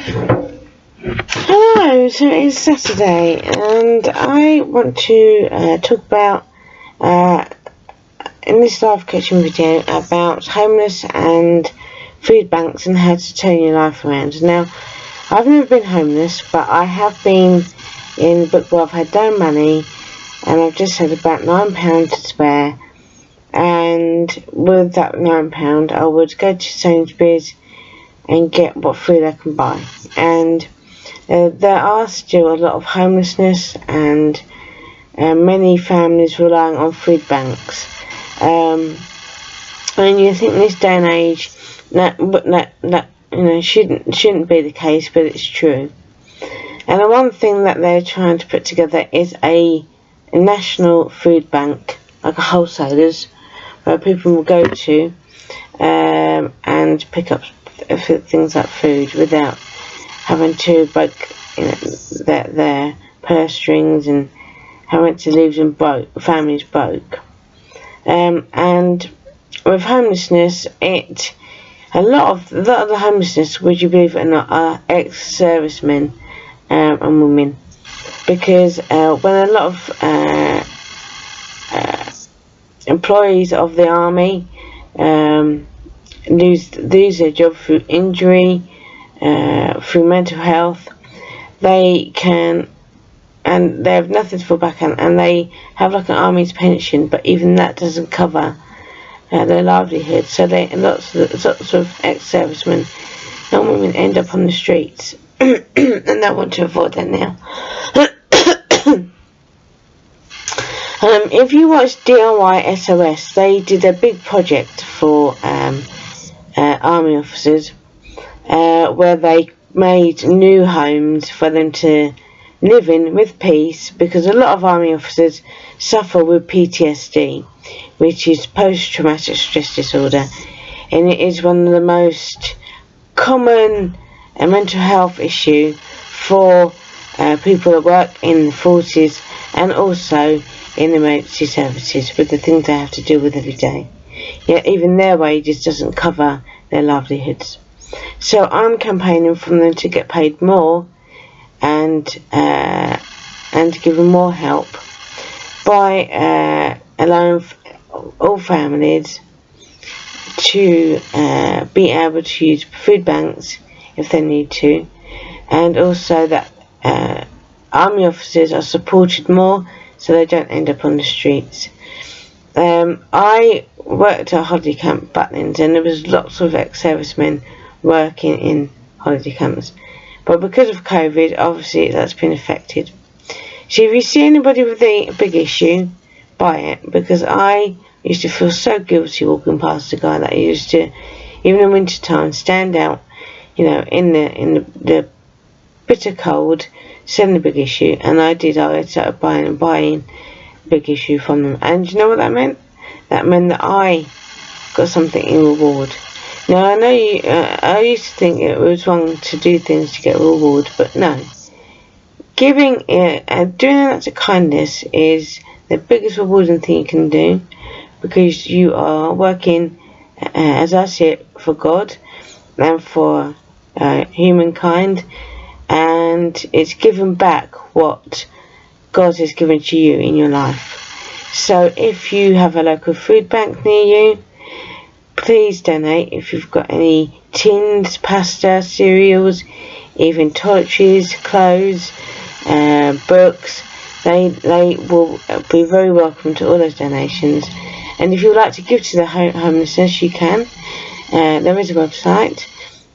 Hello, so it's Saturday and I want to talk about in this live coaching video about homeless and food banks and how to turn your life around. Now, I've never been homeless, but I have been in the book where I've had no money and I've just had about £9 to spare, and with that £9 I would go to Sainsbury's and get what food I can buy. And there are still a lot of homelessness and many families relying on food banks. And you think in this day and age that shouldn't be the case, but it's true. And the one thing that they're trying to put together is a national food bank, like a wholesalers, where people will go to and pick up things like food without having to break their purse strings and having to leave them families broke. And with homelessness, a lot of the homelessness, would you believe it or not, are ex-servicemen and women, because when a lot of employees of the army lose their job through injury, through mental health, they have nothing to fall back on, and they have like an army's pension, but even that doesn't cover their livelihood. So lots of ex-servicemen and women end up on the streets, and I want to avoid that now. If you watch DIY SOS, they did a big project for army officers, where they made new homes for them to live in with peace, because a lot of army officers suffer with PTSD, which is post-traumatic stress disorder, and it is one of the most common mental health issue for people that work in the forces and also in emergency services, with the things they have to deal with every day. Yet even their wages doesn't cover their livelihoods. So I'm campaigning for them to get paid more and to give them more help by allowing all families to be able to use food banks if they need to, and also that army officers are supported more so they don't end up on the streets. I worked at a holiday camp, Butlins, and there was lots of ex-servicemen working in holiday camps, but because of COVID, obviously that's been affected. So if you see anybody with a big issue, buy it, because I used to feel so guilty walking past a guy that used to, even in winter time, stand out, in the bitter cold, selling a big issue. And I started buying big issue from them, and you know what that meant? That meant that I got something in reward. Now I know I used to think it was wrong to do things to get a reward, but no. Doing an act of kindness is the biggest rewarding thing you can do, because you are working, as I see it, for God and for humankind, and it's giving back what God has given to you in your life. So if you have a local food bank near you, please donate. If you've got any tins, pasta, cereals, even toiletries, clothes, books, they will be very welcome to all those donations. And if you would like to give to the homelessness, you can. There is a website,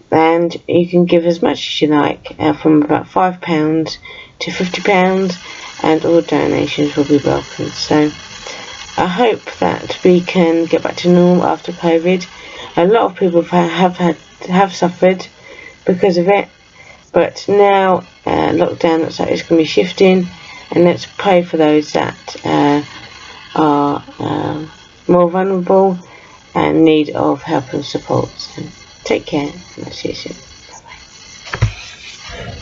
and you can give as much as you like, from about £5 to £50, and all donations will be welcome. So I hope that we can get back to normal after COVID. A lot of people have suffered because of it, but now lockdown looks like it's going to be shifting, and let's pray for those that are more vulnerable and need of help and support. So take care, and I'll see you soon. Bye bye.